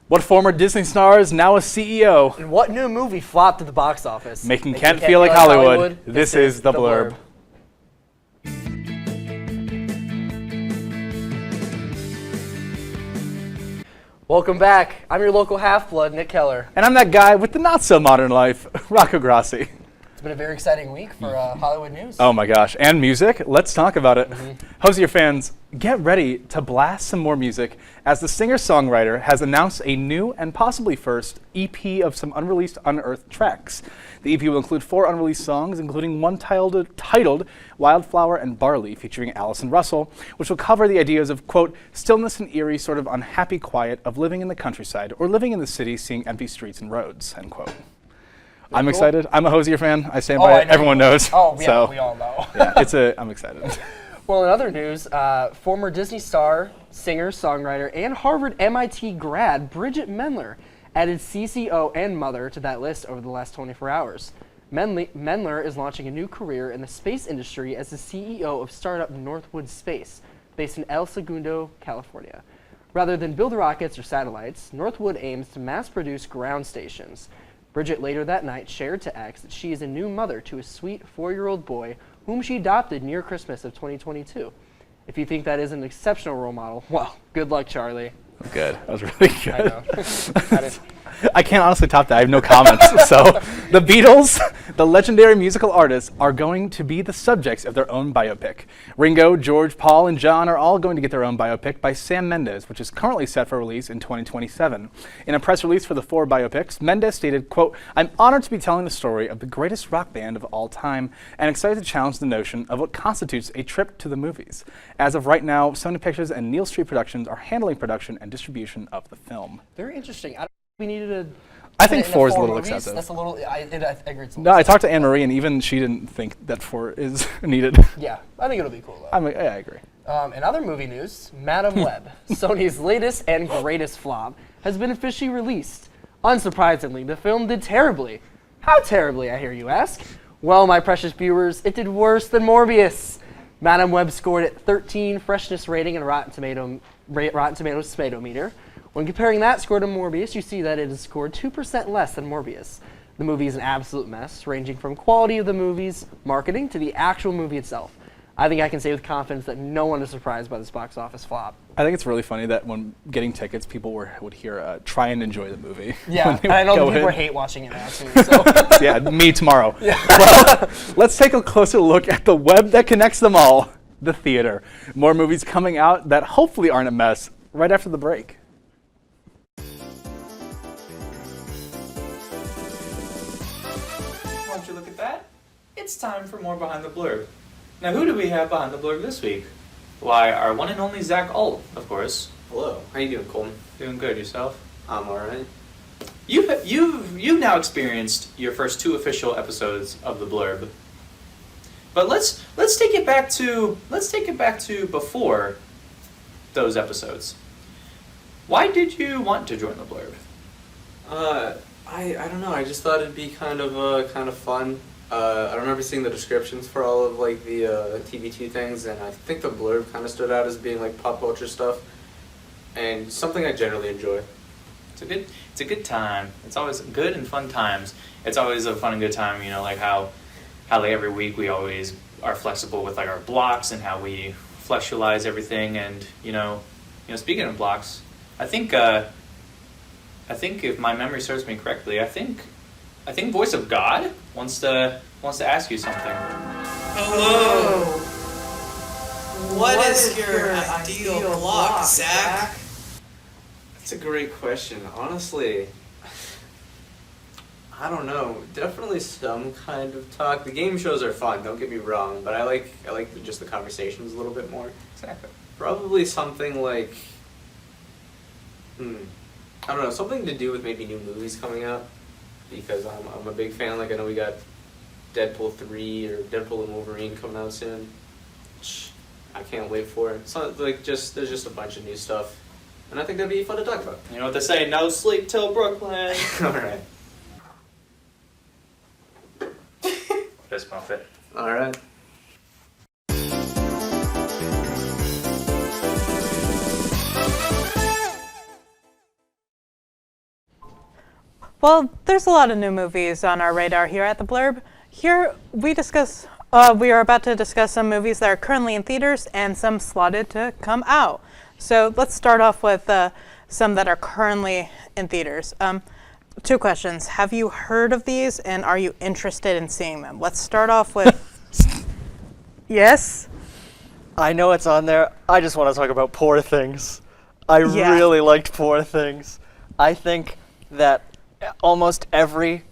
What former Disney star is now a CEO? And what new movie flopped at the box office? Making Kent feel like Hollywood. This is The Blurb. Welcome back. I'm your local half-blood, Nick Keller. And I'm that guy with the not-so-modern life, Rocco Grassi. It's been a very exciting week for Hollywood news. Oh my gosh, and music. Let's talk about it. Hosier fans, get ready to blast some more music as the singer-songwriter has announced a new and possibly first EP of some unreleased unearthed tracks. The EP will include 4 unreleased songs, including one titled Wildflower and Barley, featuring Allison Russell, which will cover the ideas of, quote, stillness and eerie sort of unhappy quiet of living in the countryside or living in the city seeing empty streets and roads, end quote. I'm excited. I'm a Hosier fan. I stand by it. Everyone knows. Oh, yeah, so, we all know. Yeah, I'm excited. Well, in other news, former Disney star, singer, songwriter, and Harvard MIT grad Bridget Mendler added CCO and mother to that list over the last 24 hours. Mendler is launching a new career in the space industry as the CEO of startup Northwood Space, based in El Segundo, California. Rather than build rockets or satellites, Northwood aims to mass-produce ground stations. Bridget later that night shared to X that she is a new mother to a sweet 4-year-old boy whom she adopted near Christmas of 2022. If you think that is an exceptional role model, well, good luck, Charlie. Good. That was really good. I know. I can't honestly top that. I have no comments. So the Beatles, the legendary musical artists, are going to be the subjects of their own biopic. Ringo, George, Paul, and John are all going to get their own biopic by Sam Mendes, which is currently set for release in 2027. In a press release for the 4 biopics, Mendes stated, quote, I'm honored to be telling the story of the greatest rock band of all time and excited to challenge the notion of what constitutes a trip to the movies. As of right now, Sony Pictures and Neil Street Productions are handling production and distribution of the film. Very interesting. We needed a. I think 4 is a little excessive. That's a little. I agree. It's no, I talked to Anne Marie, and even she didn't think that 4 is needed. Yeah, I think it'll be cool though. I agree. In other movie news, Madam Web, Sony's latest and greatest flop, has been officially released. Unsurprisingly, the film did terribly. How terribly, I hear you ask? Well, my precious viewers, it did worse than Morbius. Madam Web scored at 13 freshness rating and Rotten Tomatoes tomato meter. When comparing that score to Morbius, you see that it is scored 2% less than Morbius. The movie is an absolute mess, ranging from quality of the movie's marketing to the actual movie itself. I think I can say with confidence that no one is surprised by this box office flop. I think it's really funny that when getting tickets, people would hear, try and enjoy the movie. Yeah, I know people hate watching it now, too. So. Yeah, me tomorrow. Yeah. Well, let's take a closer look at the web that connects them all, the theater. More movies coming out that hopefully aren't a mess right after the break. Won't you look at that? It's time for more Behind the Blurb. Now, who do we have behind the blurb this week? Why, our one and only Zach Alt, of course. Hello. How you doing, Colton? Doing good. Yourself? I'm alright. You've now experienced your first 2 official episodes of the Blurb. But let's take it back to before those episodes. Why did you want to join the Blurb? I don't know. I just thought it'd be kind of fun. I remember seeing the descriptions for all of like the TV2 things, and I think the Blurb kind of stood out as being like pop culture stuff, and something I generally enjoy. It's a good time. It's always good and fun times. It's always a fun and good time. You know, like how like every week we always are flexible with like our blocks and how we fleshalize everything. And you know, speaking of blocks, I think if my memory serves me correctly, I think Voice of God wants to ask you something. Hello. What is your ideal block, Zach? That's a great question. Honestly, I don't know. Definitely some kind of talk. The game shows are fun. Don't get me wrong, but I like just the conversations a little bit more. Exactly. Probably something like, I don't know, something to do with maybe new movies coming out. Because I'm a big fan. Like I know we got Deadpool 3 or Deadpool and Wolverine coming out soon. I can't wait for it. So like there's just a bunch of new stuff, and I think that'd be fun to talk about. You know what they say? No sleep till Brooklyn. All right. Fist bump it. All right. Well, there's a lot of new movies on our radar here at the Blurb. Here we are about to discuss some movies that are currently in theaters and some slotted to come out. So let's start off with some that are currently in theaters. 2 questions. Have you heard of these and are you interested in seeing them? Let's start off with... Yes? I know it's on there. I just want to talk about Poor Things. I Yeah. really liked Poor Things. I think that almost every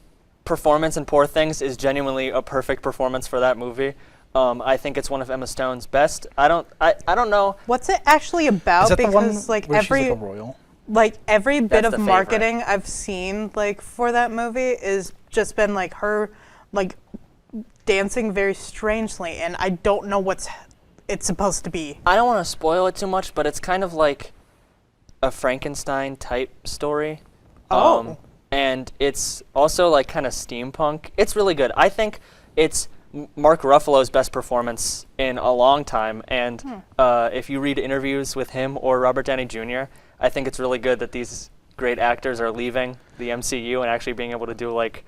performance in Poor Things is genuinely a perfect performance for that movie. I think it's one of Emma Stone's best. I don't know. What's it actually about? Is that the one Because like where she's every like a royal? like every bit That's of the favorite. marketing I've seen like for that movie is just been like her like dancing very strangely, and I don't know what's it's supposed to be. I don't want to spoil it too much, but it's kind of like a Frankenstein type story. Oh. And it's also like kind of steampunk. It's really good. I think it's Mark Ruffalo's best performance in a long time. And if you read interviews with him or Robert Downey Jr., I think it's really good that these great actors are leaving the MCU and actually being able to do like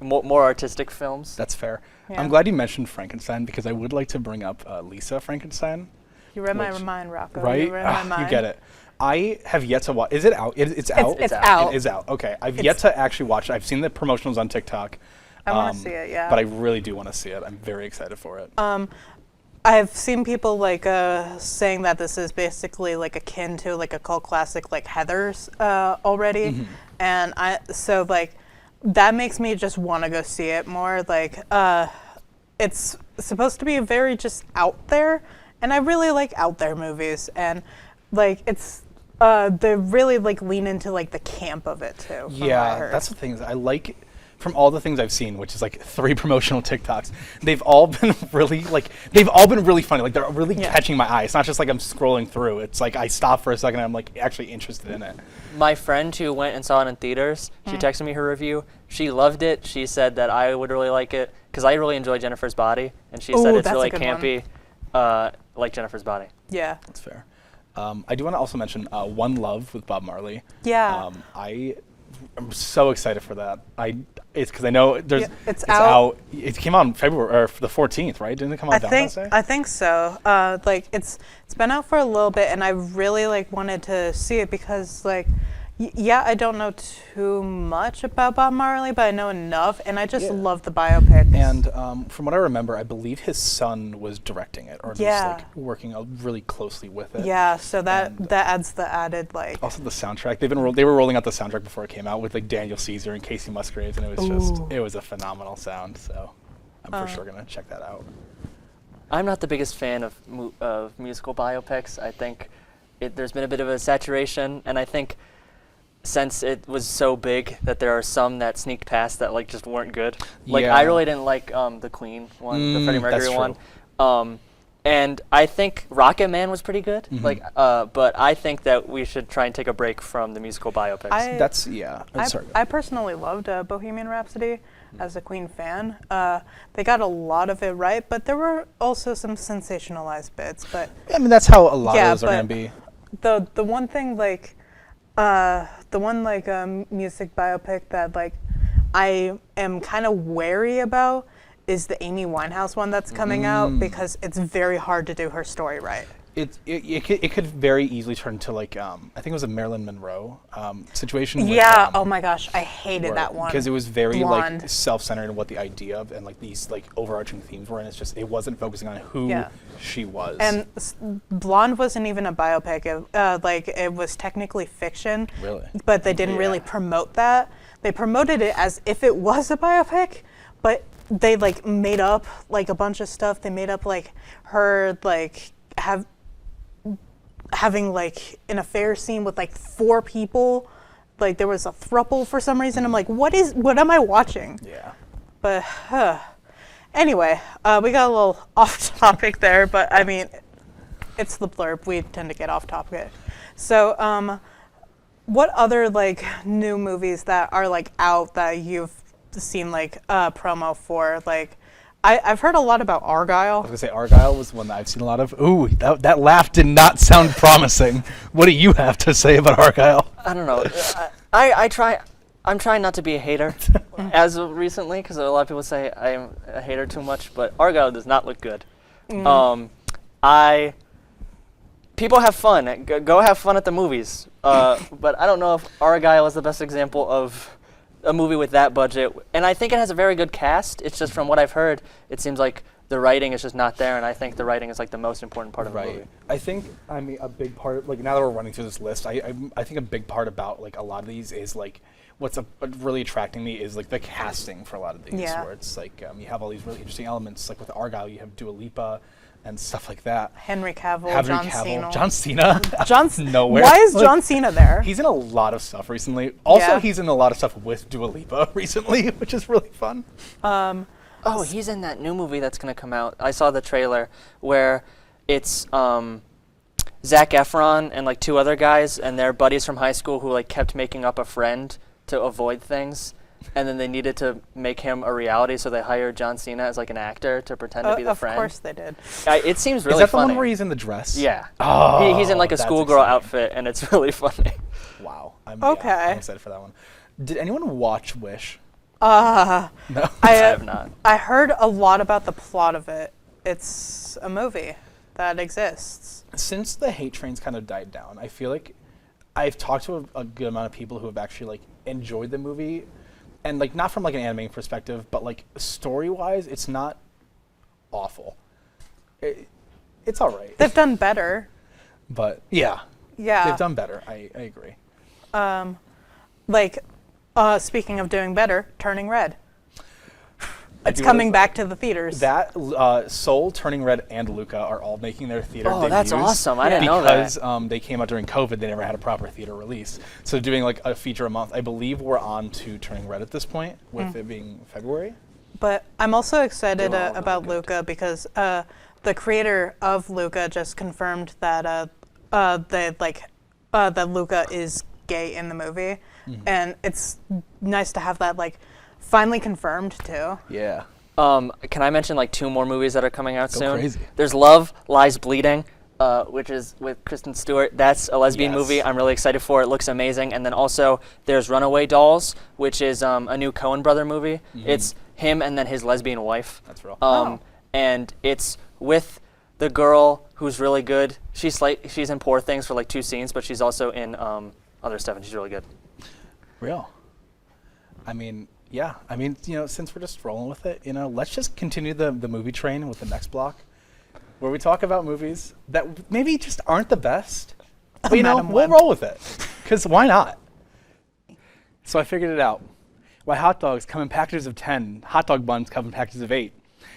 more artistic films. That's fair. Yeah. I'm glad you mentioned Frankenstein because I would like to bring up Lisa Frankenstein. You read my Which- mind, Rocco. Right? You read my Ah, mind. you get it. I have yet to watch. Is it out? It's out. It's out. It is out. Okay. I've yet to actually watch it. I've seen the promotionals on TikTok. I wanna see it, yeah. But I really do want to see it. I'm very excited for it. I've seen people like saying that this is basically like akin to like a cult classic like Heathers already, Mm-hmm. and so like that makes me just want to go see it more. Like it's supposed to be very just out there, and I really like out there movies, and like it's they really like lean into like the camp of it too. from what I Yeah, heard. that's the thing. I like from all the things I've seen, which is like 3 promotional TikToks. They've all been really funny. Like they're really Yeah. catching my eye. It's not just like I'm scrolling through. It's like I stop for a second and I'm like actually interested in it. My friend who went and saw it in theaters, she texted me her review. She loved it. She said that I would really like it because I really enjoy Jennifer's Body, and she said Ooh, it's that's a really good campy, like Jennifer's Body. Yeah. That's fair. I do want to also mention One Love with Bob Marley. Yeah. I'm so excited for that. It's because I know there's Yeah, it's out. It came out in February or the 14th, right? Didn't it come out Valentine's Day? I think so. Like it's been out for a little bit, and I really like wanted to see it because like, yeah, I don't know too much about Bob Marley, but I know enough, and I just Yeah. love the biopics. And from what I remember, I believe his son was directing it, or Yeah. just like working really closely with it. yeah, so that And- adds the added like. Also the soundtrack. They were rolling out the soundtrack before it came out with like Daniel Caesar and Casey Musgraves, and it was a phenomenal sound. So I'm for sure gonna check that out. I'm not the biggest fan of musical biopics. I think there's been a bit of a saturation, and I think since it was so big that there are some that sneaked past that like just weren't good. Like Yeah. I really didn't like the Queen one, the Freddie that's Mercury true. one. And I think Rocket Man was pretty good. Mm-hmm. Like, but I think that we should try and take a break from the musical biopics. That's yeah. I'm sorry. I personally loved Bohemian Rhapsody as a Queen fan. They got a lot of it right, but there were also some sensationalized bits. But I mean that's how a lot Yeah, of those are gonna but- be. the one thing like music biopic that like I am kind of wary about is the Amy Winehouse one that's coming out because it's very hard to do her story right. It could very easily turn to like I think it was a Marilyn Monroe situation. Yeah. With, Oh my gosh, I hated that one. because it was very Blonde. like self-centered in what the idea of and like these like overarching themes were, and it's just it wasn't focusing on who Yeah. she was. And Blonde wasn't even a biopic. It was technically fiction. Really? But they didn't really promote that. They promoted it as if it was a biopic, but they like made up like a bunch of stuff. They made up like her like having like an affair scene with like 4 people. Like there was a throuple for some reason. I'm like, what am I watching? yeah. But anyway, we got a little off topic there, but I mean, it's the Blurb. We tend to get off topic. So, what other like new movies that are like out that you've seen like promo for? Like, I've heard a lot about I was Argyle. gonna say Argyle was one that I've seen a lot of. Ooh, that laugh did not sound promising. What do you have to say about Argyle? I don't know. I try. I'm trying not to be a hater as of recently, because a lot of people say I'm a hater too much, but Argyle does not look good. People have fun. Go have fun at the movies. But I don't know if Argyle is the best example of a movie with that budget. And I think it has a very good cast. It's just from what I've heard, it seems like the writing is just not there, and I think the writing is like the most important part of the movie. I think, I mean, a big part, like now that we're running through this list, I think a big part about like a lot of these is like, what's really attracting me is like the casting for a lot of these, where it's like you have all these really interesting elements. Like with Argyle, you have Dua Lipa and stuff like that. Henry Cavill, John Cena. Nowhere. Why is John Cena there? He's in a lot of stuff recently. Also, Yeah. he's in a lot of stuff with Dua Lipa recently, which is really fun. Oh, he's in that new movie that's going to come out. I saw the trailer where it's Zac Efron and like 2 other guys, and they're buddies from high school who like kept making up a friend to avoid things, and then they needed to make him a reality, so they hired John Cena as like an actor to pretend to be the friend. Of course they did. It seems really Is that funny. the one where he's in the dress? Yeah. Oh, He's in like a that's schoolgirl exciting. outfit, and it's really funny. Wow. I'm excited for that one. Did anyone watch Wish? No. I have not. I heard a lot about the plot of it. It's a movie that exists. Since the hate trains kind of died down, I feel like I've talked to a good amount of people who have actually like enjoyed the movie, and like not from like an animating perspective, but like story-wise, it's not awful. It's all right. They've done better. But yeah, they've done better. I agree. Speaking of doing better, Turning Red. It's do coming wanna- back to the theaters. That Soul, Turning Red, and Luca are all making their theater debuts. That's awesome. I didn't know that. Because they came out during COVID, they never had a proper theater release. So doing like a feature a month, I believe we're on to Turning Red at this point, with it being February. But I'm also excited They're all about really good. Luca because the creator of Luca just confirmed that that Luca is gay in the movie, and it's nice to have that like finally confirmed too. Yeah. Can I mention like 2 more movies that are coming out soon? crazy. There's Love, Lies Bleeding, which is with Kristen Stewart. That's a lesbian Yes. movie. I'm really excited for it. It looks amazing. And then also there's Runaway Dolls, which is a new Coen brother movie. It's him and then his lesbian wife. That's real. And it's with the girl who's really good. She's in Poor Things for like 2 scenes, but she's also in other stuff, and she's really good. Real. I mean, yeah. I mean, since we're just rolling with it, let's just continue the movie train with the next block, where we talk about movies that maybe just aren't the best. But, Madam we'll Web. roll with it, because why not? So I figured it out. Why hot dogs come in packages of 10, hot dog buns come in packages of 8.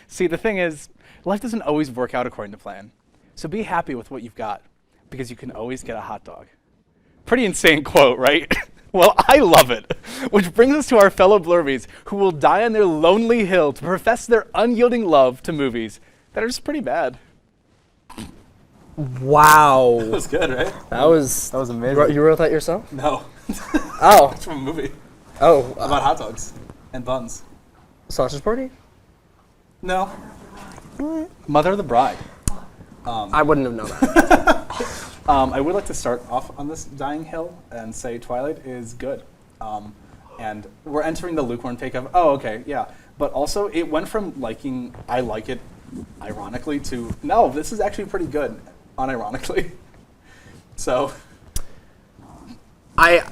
See, the thing is, life doesn't always work out according to plan. So be happy with what you've got, because you can always get a hot dog. Pretty insane quote, right? Well, I love it. Which brings us to our fellow Blurbies, who will die on their lonely hill to profess their unyielding love to movies that are just pretty bad. Wow. That was good, right? That was amazing. You wrote that yourself? No. Oh. It's from a movie Oh. about hot dogs and buns. Sausage Party? No. Mother of the Bride. I wouldn't have known that. I would like to start off on this dying hill and say Twilight is good. And we're entering the lukewarm take of, oh, okay, yeah. But also, it went from liking, I like it, ironically, to, no, this is actually pretty good, unironically. So. I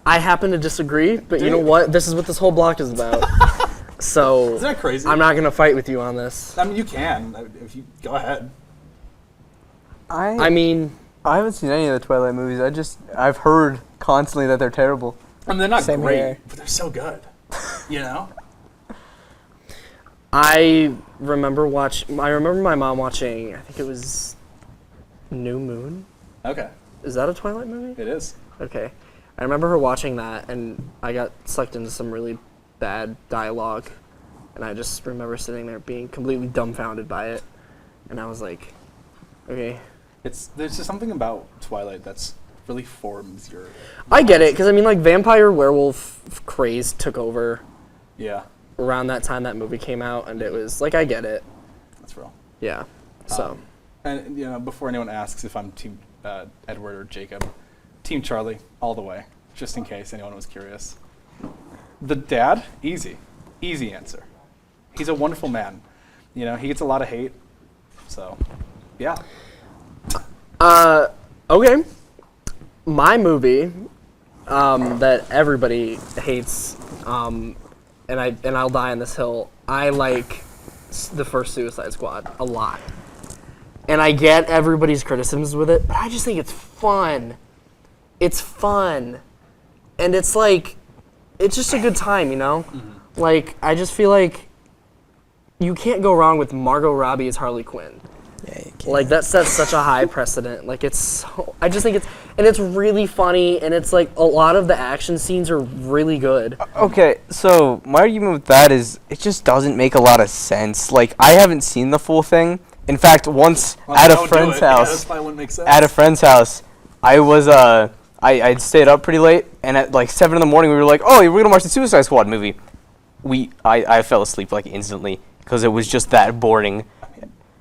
happen to disagree, but you know what? This is what this whole block is about. So Isn't that crazy? I'm not gonna fight with you on this. I mean, you can, if you, go ahead. I mean, I haven't seen any of the Twilight movies. I've heard constantly that they're terrible. I mean, they're not Same great, here. but they're so good, I remember my mom watching, I think it was New Moon. Okay, Is that a Twilight movie? it is. Okay. I remember her watching that, and I got sucked into some really bad dialogue, and I just remember sitting there being completely dumbfounded by it, and I was like, okay. There's just something about Twilight that's really forms your. I get it, because I mean, like, vampire werewolf craze took over Yeah, around that time that movie came out, and it was, like, I get it. that's real. Yeah, so. And before anyone asks if I'm Team Edward or Jacob, Team Charlie all the way, just in case anyone was curious. The dad, easy answer. He's a wonderful man. You know, he gets a lot of hate. So, yeah. Okay. My movie that everybody hates, and I'll die on this hill. I like the first Suicide Squad a lot, and I get everybody's criticisms with it, but I just think it's fun. It's fun, and it's like, it's just a good time, you know. Mm-hmm. Like, I just feel like you can't go wrong with Margot Robbie as Harley Quinn. Yeah, you can't. Like, that sets such a high precedent. Like, it's so, I just think it's really funny, and it's like a lot of the action scenes are really good. Okay, so my argument with that is it just doesn't make a lot of sense. Like, I haven't seen the full thing. In fact, once at a friend's house, at a friend's house, I was I'd stayed up pretty late, and at like 7 in the morning we were like, oh, we're gonna watch the Suicide Squad movie. I fell asleep like instantly because it was just that boring.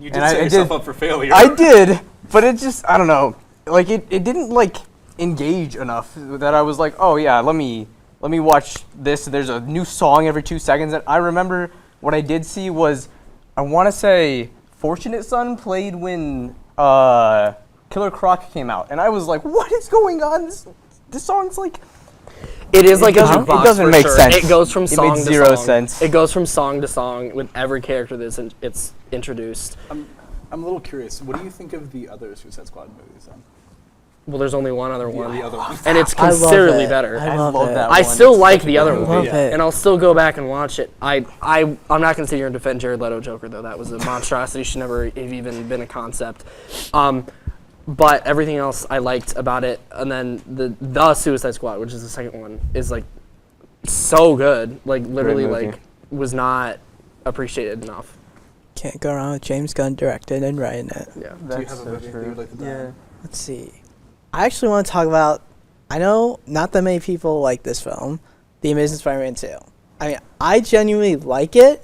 You did set yourself up for failure. I did, but it just, I don't know, like it didn't like engage enough that I was like, oh yeah, let me watch this. There's a new song every 2 seconds. And I remember what I did see was, I want to say Fortunate Son played when Killer Croc came out, and I was like, what is going on? This song's like, It is like a doesn't- jukebox it doesn't for make sure. sense. It goes from It song made to zero song. sense. It goes from song to song with every character it's introduced. I'm a little curious. What do you think of the other Suicide Squad movies then? Well, there's only one other one, The other one. and it's I love considerably it. better. I love it. that I one. still It's like such a the good other movie. one, love it. and I'll still go back and watch it. I'm not gonna sit here and defend Jared Leto Joker though. That was a monstrosity. Should never have even been a concept. But everything else I liked about it, and then the Suicide Squad, which is the second one, is like so good. Like literally, movie. like was not appreciated enough. Can't go wrong with James Gunn directing and writing it. Yeah. Do you have a movie that you would like to Yeah. yeah. Let's see. I actually want to talk about, I know not that many people like this film, The Amazing Spider-Man 2. I mean, I genuinely like it.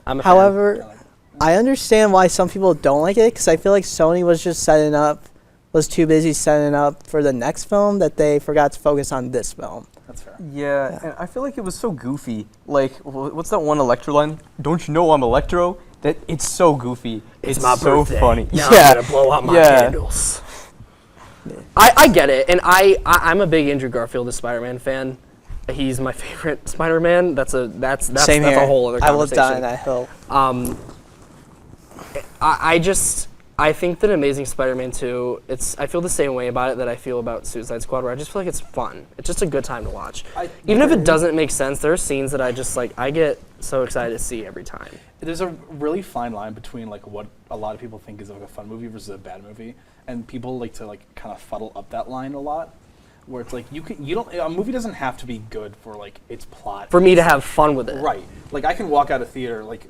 I'm a fan. However, I understand why some people don't like it, because I feel like Sony was too busy setting up for the next film that they forgot to focus on this film. That's fair. Yeah, and I feel like it was so goofy. Like, what's that one Electro line? Don't you know I'm Electro? That it's so goofy. It's my so birthday. funny. Now I'm gonna blow out my candles. I get it, and I'm a big Andrew Garfield as Spider-Man fan. He's my favorite Spider-Man. That's Same that's here. a whole other I will conversation. die on that hill. I think that Amazing Spider-Man 2, I feel the same way about it that I feel about Suicide Squad, where I just feel like it's fun. It's just a good time to watch. Even if it doesn't make sense, there are scenes that I just like, I get so excited to see every time. There's a really fine line between like what a lot of people think is like a fun movie versus a bad movie, and people like to like kind of fuddle up that line a lot, where it's like a movie doesn't have to be good for like its plot. For me to have fun with it. Right. Like I can walk out of theater like,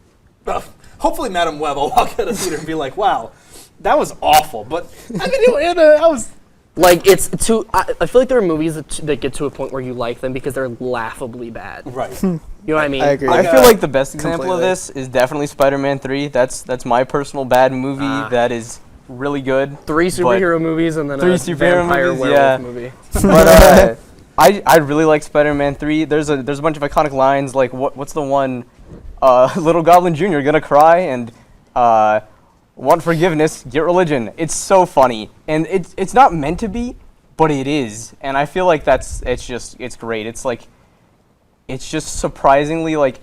hopefully Madam Web, I'll walk out of theater and be like, wow, that was awful, but I mean, I was. Like, it's too. I feel like there are movies that get to a point where you like them because they're laughably bad. Right. You know what I mean? I agree. I feel like the best example of completely. this is definitely Spider-Man 3. That's my personal bad movie that is really good. 3 superhero movies and then Three a superhero vampire movies, werewolf yeah. movie. But I really like Spider-Man 3. There's a bunch of iconic lines like what's the one, Little Goblin Jr. gonna cry and want forgiveness, get religion. It's so funny, and it's not meant to be, but it is, and I feel like it's great. It's just surprisingly like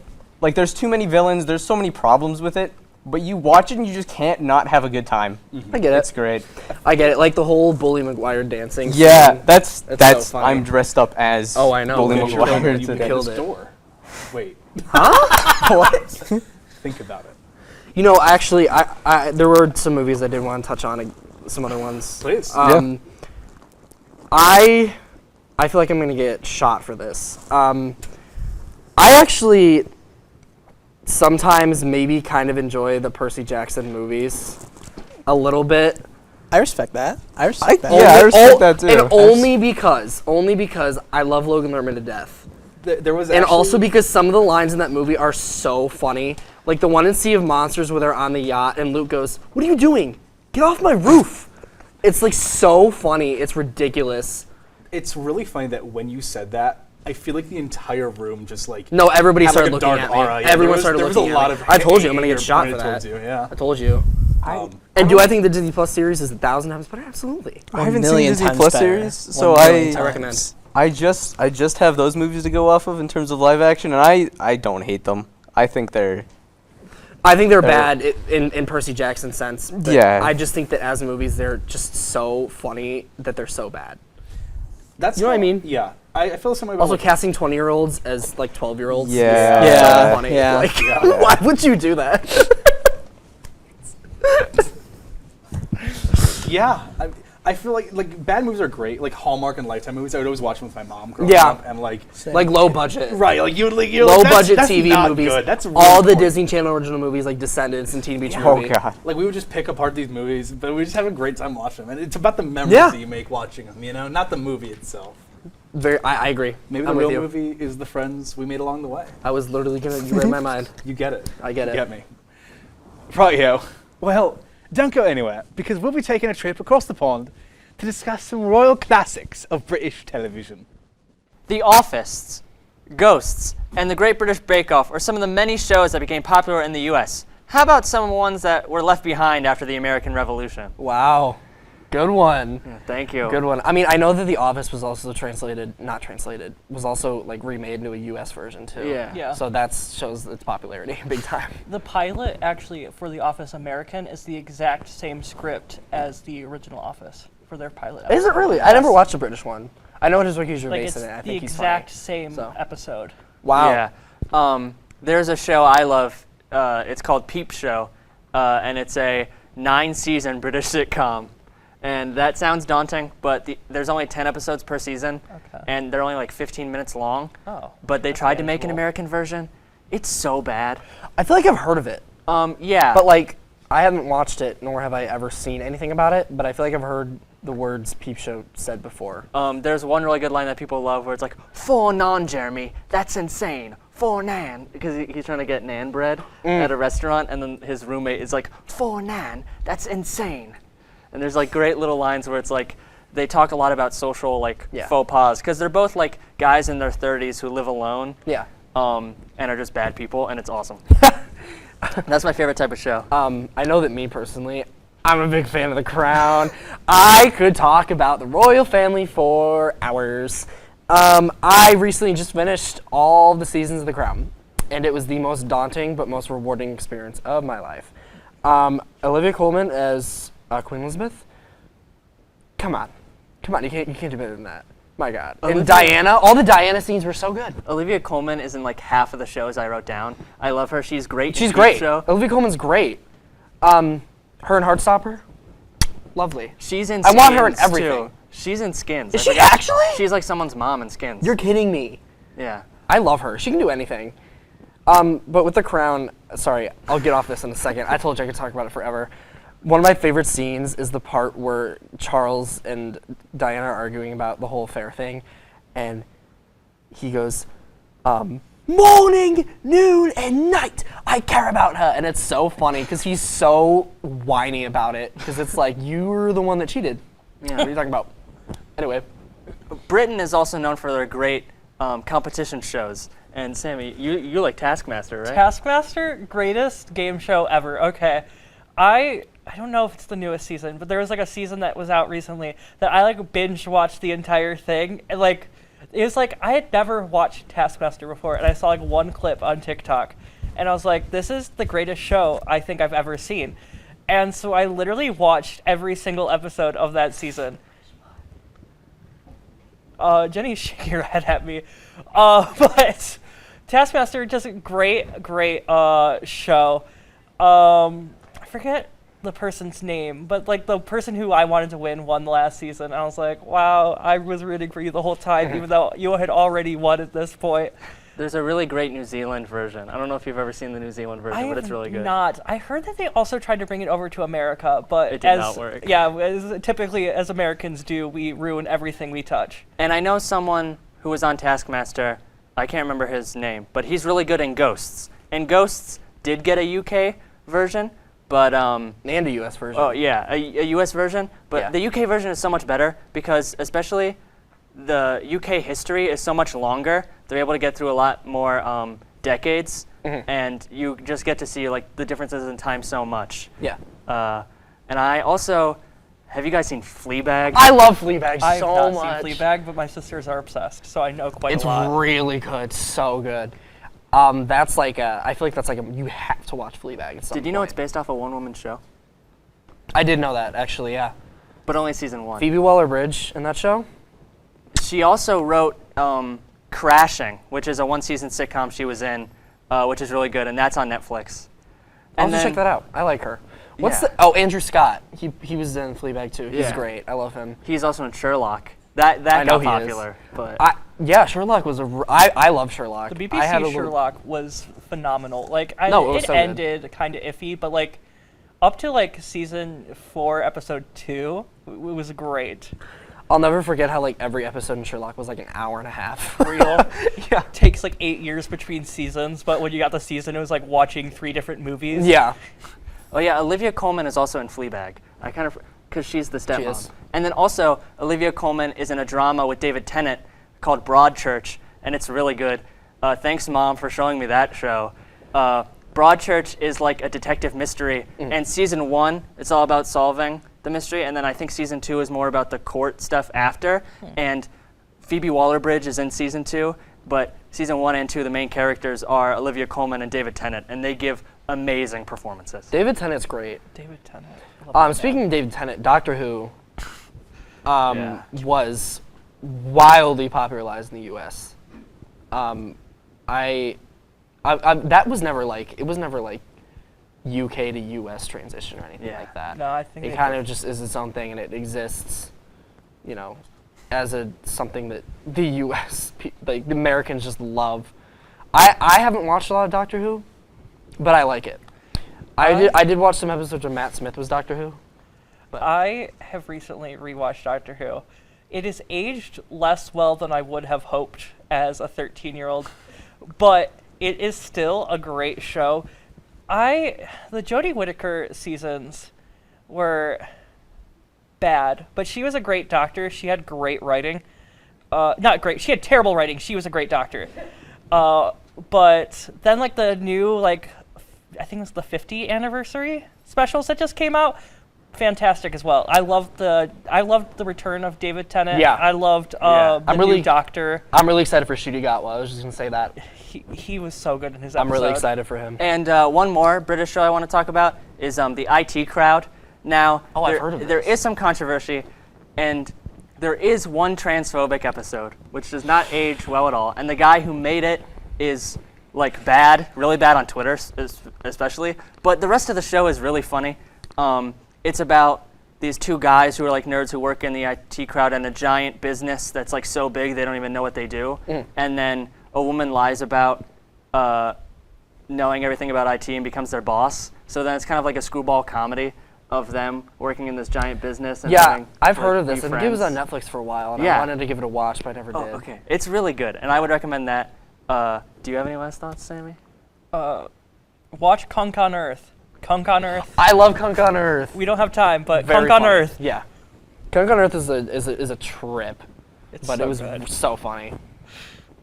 there's too many villains. There's so many problems with it, but you watch it and you just can't not have a good time. I get it. It's great. I get it. Like the whole Bully Maguire dancing. Yeah, scene. that's so funny. I'm dressed up as Oh, I know. Bully Okay, Maguire You today. killed this it. door. Wait. What? Think about it. You know, actually, I there were some movies I did want to touch on, some other ones. Please. I feel like I'm gonna get shot for this. I actually sometimes maybe kind of enjoy the Percy Jackson movies a little bit. I respect that. I respect that. Yeah, I respect that too. And only because I love Logan Lerman to death. There was And actually, also because some of the lines in that movie are so funny. Like the one in Sea of Monsters where they're on the yacht and Luke goes, "What are you doing? Get off my roof." It's like so funny. It's ridiculous. it's really funny that when you said that, I feel like the entire room just like No, everybody had, started like, a looking dark at me. aura. Yeah, Everyone there started was looking a lot at me. of I told you I'm gonna hate get shot for pointed that. towards you, yeah. I told you. Um, And do I think the Disney Plus series is 1,000 times better? Absolutely. I haven't seen million Disney times Plus better. series, so 1 million I recommend. times. I just have those movies to go off of in terms of live action, and I don't hate them. I think they're bad in Percy Jackson's sense. But Yeah. I just think that as movies, they're just so funny that they're so bad. That's You know what I how- mean? Yeah, I feel the same way about Also, like, casting 20-year-olds as like 12-year-olds. Yeah. is Yeah. so funny. Yeah. Like, why would you do that? Yeah, I feel like bad movies are great. Like Hallmark and Lifetime movies, I would always watch them with my mom growing Yeah. up, and like Like low budget. right, like you're Low like, budget that's TV not movies. Good. That's really all the corny. Disney Channel original movies like Descendants and Teen Beach Oh Movie. god. Like we would just pick apart these movies, but we just have a great time watching them, and it's about the memories Yeah. that you make watching them. You know, not the movie itself. I agree. Maybe the I'm real with you. movie is the friends we made along the way. I was literally gonna. You read my mind. You get it. I get You it. get me. Rightio. Well, don't go anywhere, because we'll be taking a trip across the pond to discuss some royal classics of British television. The Office, Ghosts, and The Great British Bake Off are some of the many shows that became popular in the U.S. How about some ones that were left behind after the American Revolution? Wow, good one. Yeah, thank you. Good one. I mean, I know that The Office was also not translated, was also like remade into a U.S. version too. Yeah. Yeah. So that shows its popularity big time. The pilot, actually, for The Office American is the exact same script as the original Office for their pilot. Is it episode. really? I never watched the British one. I know it is Ricky Like, Gervais it's in it. I the think he's exact funny. same So. episode. Wow. Yeah. There's a show I love. It's called Peep Show, and it's a 9-season British sitcom. And that sounds daunting, but there's only 10 episodes per season, Okay. and they're only like 15 minutes long. Oh. But they tried to make an manageable. American version. It's so bad. I feel like I've heard of it, Yeah. but like I haven't watched it, nor have I ever seen anything about it. But I feel like I've heard the words "peep show" said before. There's one really good line that people love where it's like, "For nan, Jeremy, that's insane. For nan," because he's trying to get nan bread at a restaurant, and then his roommate is like, "For nan, that's insane." And there's like great little lines where it's like they talk a lot about social like faux pas because they're both like guys in their 30s who live alone. Yeah. And are just bad people, and it's awesome. That's my favorite type of show. I know that me personally, I'm a big fan of The Crown. I could talk about the royal family for hours. I recently just finished all the seasons of The Crown, and it was the most daunting but most rewarding experience of my life. Olivia Colman as Queen Elizabeth. Come on, you can't do better than that. My God. And Diana, all the Diana scenes were so good. Olivia Colman is in like half of the shows I wrote down. I love her. She's great. in She's Peep great. Show. Olivia Colman's great. Her and Heartstopper, lovely. She's in. I want her in Skins, everything. Too. She's in Skins. Is I she forgot. actually? She's like someone's mom in Skins. You're kidding me. Yeah. I love her. She can do anything. But with The Crown, sorry, I'll get off this in a second. I told you I could talk about it forever. One of my favorite scenes is the part where Charles and Diana are arguing about the whole affair thing, and he goes, morning, noon, and night, I care about her. And it's so funny because he's so whiny about it because it's like, you're the one that cheated. Yeah. What are you talking about? Anyway. Britain is also known for their great competition shows. And Sammy, you like Taskmaster, right? Taskmaster, greatest game show ever. Okay. I don't know if it's the newest season, but there was like a season that was out recently that I like binge watched the entire thing. And like it was like I had never watched Taskmaster before, and I saw like one clip on TikTok, and I was like, this is the greatest show I think I've ever seen. And so I literally watched every single episode of that season. Jenny's shaking her head at me. But Taskmaster, just a great show. I forget the person's name, but like the person who I wanted to won the last season. I was like, wow, I was rooting for you the whole time, even though you had already won at this point. There's a really great New Zealand version. I don't know if you've ever seen the New Zealand version, but it's really good. Not. I heard that they also tried to bring it over to America, but It did not work. Yeah, typically as Americans do, we ruin everything we touch. And I know someone who was on Taskmaster. I can't remember his name, but he's really good in Ghosts. And Ghosts did get a UK version, but And a U.S. version. oh yeah, a US version. But Yeah. the UK version is so much better because especially the UK history is so much longer. They're able to get through a lot more decades, and you just get to see like the differences in time so much. Yeah. And I also, have you guys seen Fleabag? I love Fleabag I've so not much. seen Fleabag, but my sisters are obsessed, so I know quite It's a lot. really good, so good. That's like I feel like that's like you have to watch Fleabag at some Did you know point. it's based off a one-woman show? I did know that actually, yeah. But only season 1. Phoebe Waller-Bridge in that show. She also wrote Crashing, which is a one-season sitcom she was in, which is really good, and that's on Netflix. I'll And have to check then- that out. I like her. What's Yeah. the? Oh, Andrew Scott. He was in Fleabag too. He's Yeah. great. I love him. He's also in Sherlock. That I know got he is. popular, but Yeah, Sherlock was I love Sherlock. The I had a BBC little- Sherlock was phenomenal. Like, No, it was it so good. ended kind of iffy, but like up to like season 4, episode 2, it was great. I'll never forget how like every episode in Sherlock was like an hour and a half. Real. Yeah. Takes like 8 years between seasons, but when you got the season, it was like watching 3 different movies. Yeah. oh yeah, Olivia Colman is also in Fleabag. I kind of because she's the stepmom. is. And then also Olivia Colman is in a drama with David Tennant called Broadchurch, and it's really good. Thanks, Mom, for showing me that show. Broadchurch is like a detective mystery, and season 1 it's all about solving the mystery, and then I think season 2 is more about the court stuff after. And Phoebe Waller-Bridge is in season 2, but season 1 and 2 the main characters are Olivia Colman and David Tennant, and they give amazing performances. David Tennant's great. David Tennant. I love that Speaking of David Tennant, Doctor Who Yeah. was wildly popularized in the U.S. That was never like UK to US transition or anything Yeah. like that. No, I think it they kind did. of just is its own thing, and it exists, as something that the US, like the Americans, just love. I haven't watched a lot of Doctor Who, but I like it. I did watch some episodes where Matt Smith was Doctor Who. I have recently rewatched Doctor Who. It is aged less well than I would have hoped as a 13-year-old, but it is still a great show. The Jodie Whittaker seasons were bad, but she was a great doctor. She had great writing. Not great. She had terrible writing. She was a great doctor. But then like the new I think it was the 50th anniversary specials that just came out. Fantastic as well. I loved the return of David Tennant. Yeah. I loved Yeah. the new Doctor. I'm really excited for Ncuti Gatwa. I was just gonna say that. He was so good in his episode. I'm really excited for him. And one more British show I want to talk about is the IT Crowd. Now, I've heard of there this. is some controversy, and there is one transphobic episode, which does not age well at all. And the guy who made it is like bad, really bad on Twitter, especially. But the rest of the show is really funny. It's about these 2 guys who are like nerds who work in the IT crowd in a giant business that's like so big they don't even know what they do. And then a woman lies about knowing everything about IT and becomes their boss. So then it's kind of like a screwball comedy of them working in this giant business. And Yeah, having, I've like, heard of this. new I think it was on friends. Netflix for a while, and Yeah. I wanted to give it a watch, but I never Oh, did. okay. It's really good, and I would recommend that. Do you have any last thoughts, Sammy? Watch Kunk on Earth. Kunk on Earth. I love Kunk on Earth. We don't have time, but Very Kunk on funny. Earth. Yeah, Kunk on Earth is a trip, It's but so it was good. so funny.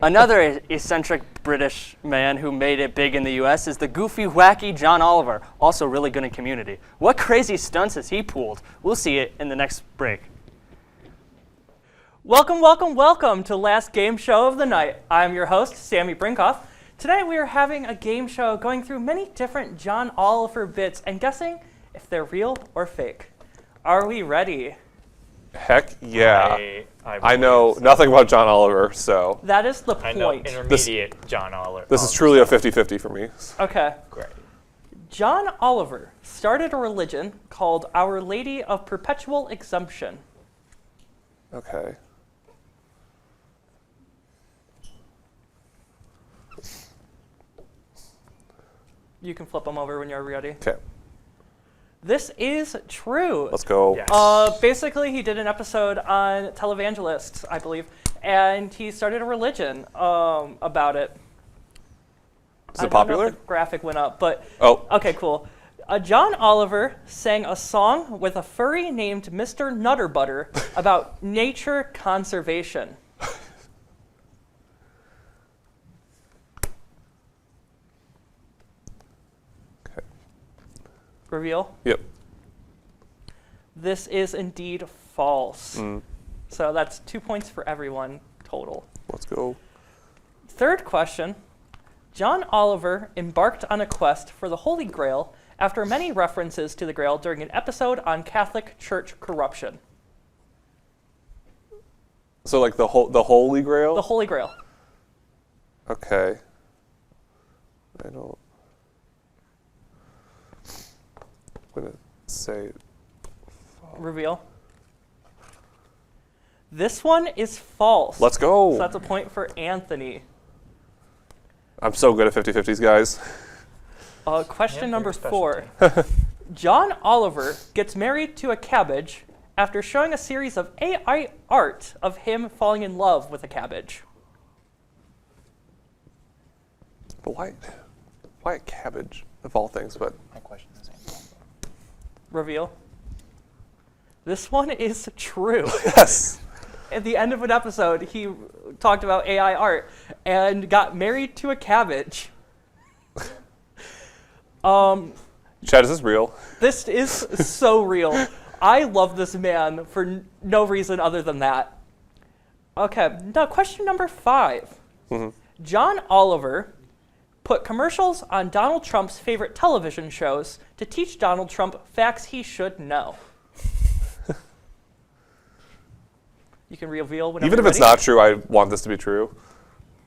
Another eccentric British man who made it big in the US is the goofy, wacky John Oliver, also really good in Community. What crazy stunts has he pulled? We'll see it in the next break. Welcome, welcome, welcome to Last Game Show of the Night. I'm your host, Sammy Brinkoff. Today we are having a game show going through many different John Oliver bits and guessing if they're real or fake. Are we ready? Heck yeah. I know believe so. nothing about John Oliver, so That is the I know point. intermediate John Oliver. this is truly a 50-50 for me. Okay. Great. John Oliver started a religion called Our Lady of Perpetual Exemption. Okay. You can flip them over when you're ready. Okay. This is true. Let's go. Yes. Basically, he did an episode on televangelists, I believe, and he started a religion about it. Is I it don't know popular? if the graphic went up, but Oh. okay, cool. John Oliver sang a song with a furry named Mr. Nutterbutter about nature conservation. Reveal. Yep. This is indeed false. Mm. So that's 2 points for everyone total. Let's go. Third question. John Oliver embarked on a quest for the Holy Grail after many references to the Grail during an episode on Catholic Church corruption. So like the Holy Grail? The Holy Grail. Okay. I don't. I'm gonna say. Reveal. This one is false. Let's go. So that's a point for Anthony. I'm so good at 50-50s, guys. Question number 4. John Oliver gets married to a cabbage after showing a series of AI art of him falling in love with a cabbage. But why a cabbage of all things? But My question is answered. Reveal. This one is true. yes. At the end of an episode, he talked about AI art and got married to a cabbage. Chad, is this real? This is so real. I love this man for no reason other than that. Okay, now question number 5. Mm-hmm. John Oliver put commercials on Donald Trump's favorite television shows to teach Donald Trump facts he should know. You can reveal whenever Even if you're it's ready. not true, I want this to be true.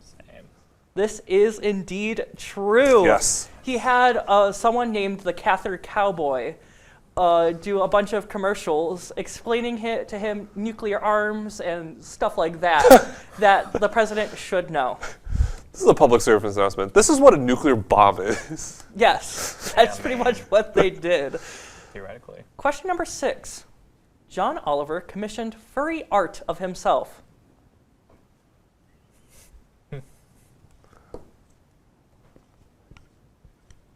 Same. This is indeed true. Yes. He had someone named the Cather Cowboy do a bunch of commercials explaining to him nuclear arms and stuff like that that the president should know. This is a public service announcement. This is what a nuclear bomb is. Yes, that's pretty much what they did. Theoretically. Question number 6. John Oliver commissioned furry art of himself.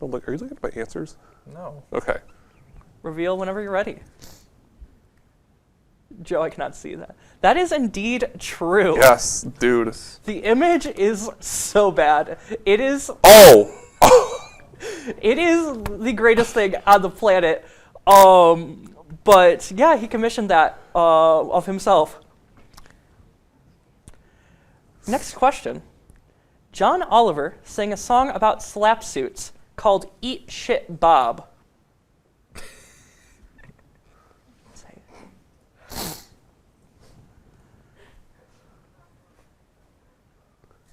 Oh, look, are you looking at my answers? No. Okay. Reveal whenever you're ready. Joe, I cannot see that. That is indeed true. Yes, dude. The image is so bad. It is Oh! it is the greatest thing on the planet. But yeah, he commissioned that of himself. Next question. John Oliver sang a song about slap suits called Eat Shit Bob.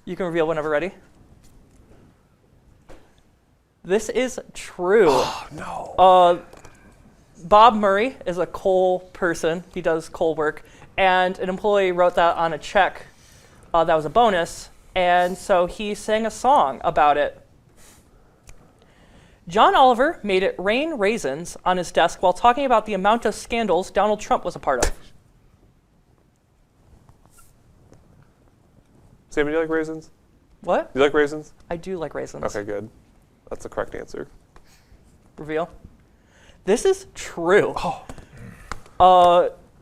You can reveal whenever ready. This is true. Oh, no. Bob Murray is a coal person. He does coal work. And an employee wrote that on a check that was a bonus. And so he sang a song about it. John Oliver made it rain raisins on his desk while talking about the amount of scandals Donald Trump was a part of. Sammy, do you like raisins? What? Do you like raisins? I do like raisins. Okay, good. That's the correct answer. Reveal. This is true.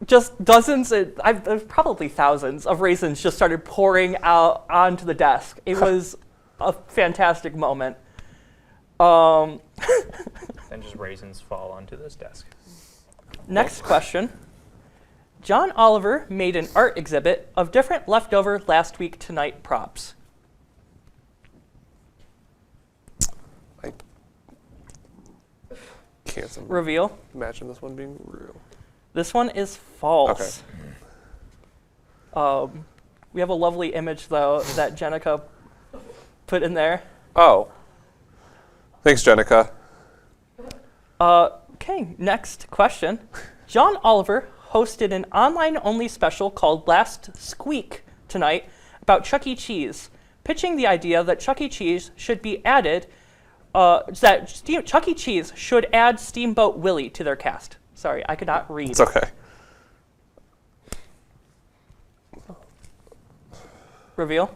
Just dozens, there's probably thousands of raisins just started pouring out onto the desk. It was a fantastic moment. Then just raisins fall onto this desk. Next question. John Oliver made an art exhibit of different leftover last week tonight props. I can't Reveal. imagine this one being real. This one is false. We have a lovely image, though, that Jenica put in there. Oh. Thanks, Jenica. Okay, next question. John Oliver hosted an online-only special called Last Squeak tonight about Chuck E. Cheese, pitching the idea that Chuck E. Cheese should be added, Chuck E. Cheese should add Steamboat Willie to their cast. Sorry, I could not read. It's okay. Reveal.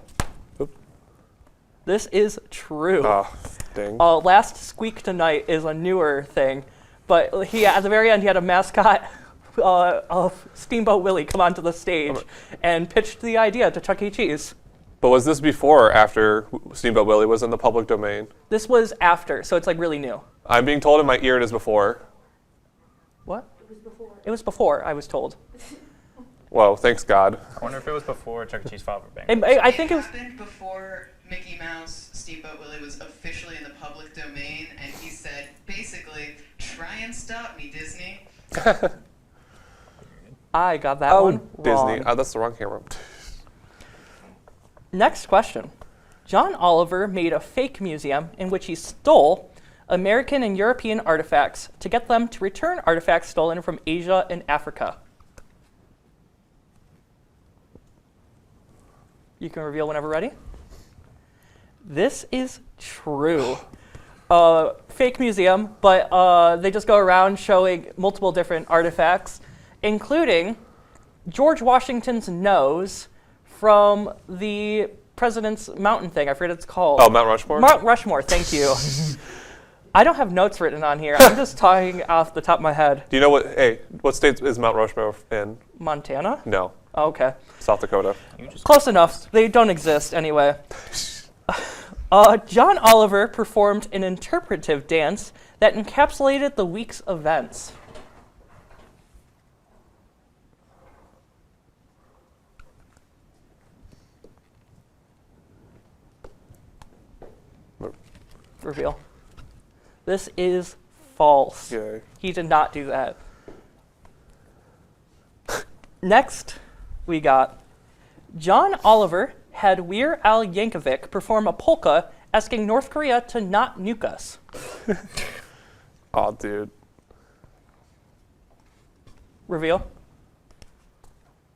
Oop. This is true. Ah, dang. Last Squeak Tonight is a newer thing, but at the very end he had a mascot of Steamboat Willie come onto the stage and pitched the idea to Chuck E. Cheese. But was this before or after Steamboat Willie was in the public domain? This was after, so it's like really new. I'm being told in my ear it is before. What? It was before, I was told. Whoa, thanks God. I wonder if it was before Chuck E. Cheese Flower Bank. I think it was. happened before Mickey Mouse Steamboat Willie was officially in the public domain, and he said, basically, try and stop me, Disney. I got that one wrong. Disney. Oh, that's the wrong camera. Next question. John Oliver made a fake museum in which he stole American and European artifacts to get them to return artifacts stolen from Asia and Africa. You can reveal whenever ready. This is true. Fake museum, but they just go around showing multiple different artifacts, including George Washington's nose from the president's mountain thing. I forget what it's called. Oh, Mount Rushmore? Mount Rushmore, thank you. I don't have notes written on here. I'm just talking off the top of my head. Do you know what state is Mount Rushmore in? Montana? No. Oh, okay. South Dakota. Close enough. They don't exist anyway. John Oliver performed an interpretive dance that encapsulated the week's events. Reveal. This is false. Yay. He did not do that. Next, we got John Oliver had Weir Al Yankovic perform a polka asking North Korea to not nuke us. Oh, dude. Reveal.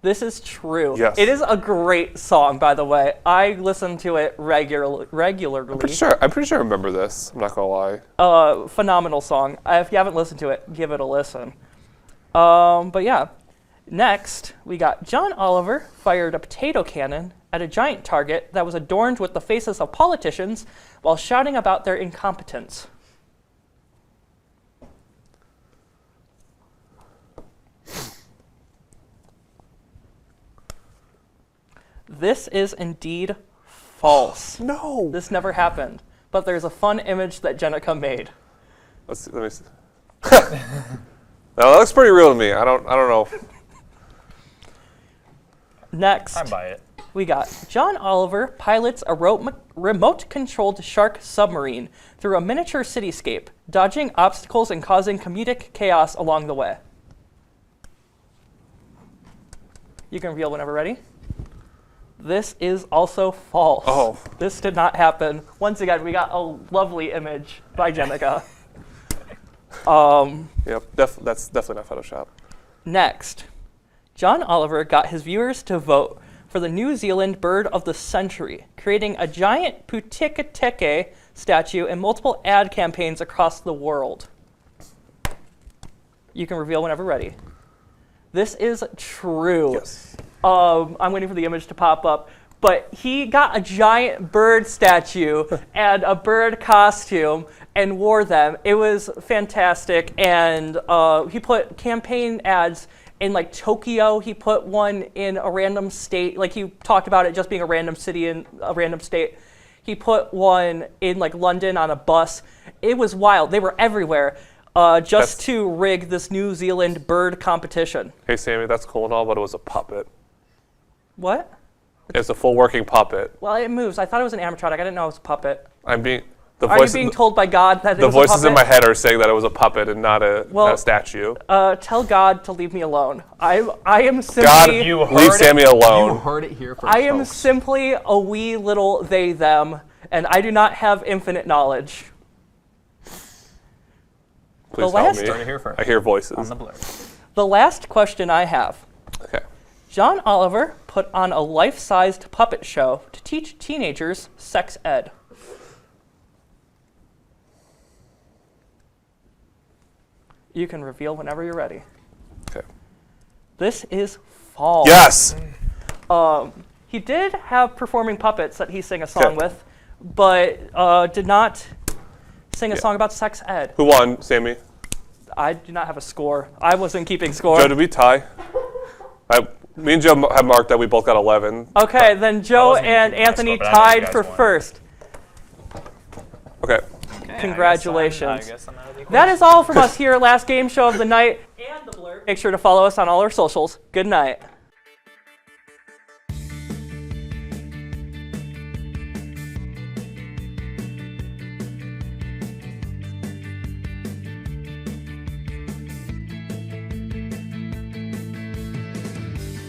This is true. Yes. It is a great song, by the way. I listen to it regularly. I'm pretty sure I remember this. I'm not gonna lie. Phenomenal song. If you haven't listened to it, give it a listen. But yeah. Next, we got John Oliver fired a potato cannon at a giant target that was adorned with the faces of politicians while shouting about their incompetence. This is indeed false. No. This never happened. But there's a fun image that Jenica made. Let me see. No, that looks pretty real to me. I don't know. Next, I buy it. we got John Oliver pilots a remote-controlled shark submarine through a miniature cityscape, dodging obstacles and causing comedic chaos along the way. You can reveal whenever ready. This is also false. Oh. This did not happen. Once again, we got a lovely image by Jenica. Yep, that's definitely not Photoshop. Next, John Oliver got his viewers to vote for the New Zealand Bird of the Century, creating a giant Putekateke statue and multiple ad campaigns across the world. You can reveal whenever ready. This is true. Yes. I'm waiting for the image to pop up. But he got a giant bird statue and a bird costume and wore them. It was fantastic. And he put campaign ads in like Tokyo. He put one in a random state. Like he talked about it just being a random city in a random state. He put one in like London on a bus. It was wild. They were everywhere. Just to rig this New Zealand bird competition. Hey, Sammy, that's cool and all, but it was a puppet. What? It's a full working puppet. Well, it moves. I thought it was an animatronic. I didn't know it was a puppet. Are you being told by God that it the was a puppet? voices in my head are saying that it was a puppet and not a statue. Tell God to leave me alone. I am simply... God, leave Sammy alone. You heard it here first, I am folks. simply a wee little they, them, and I do not have infinite knowledge. Please help me. I hear voices. On the Blurb. The last question I have. Okay. John Oliver put on a life-sized puppet show to teach teenagers sex ed. You can reveal whenever you're ready. Okay. This is false. Yes. He did have performing puppets that he sang a song with, but did not sing a song about sex ed. Who won, Sammy? I do not have a score. I wasn't keeping score. Joe, did we tie? Me and Joe have marked that we both got 11. Okay, then Joe and Anthony tied for first. Okay. Congratulations. I guess I'm out of the That is all from us here at Last Game Show of the Night and the Blurb. Make sure to follow us on all our socials. Good night.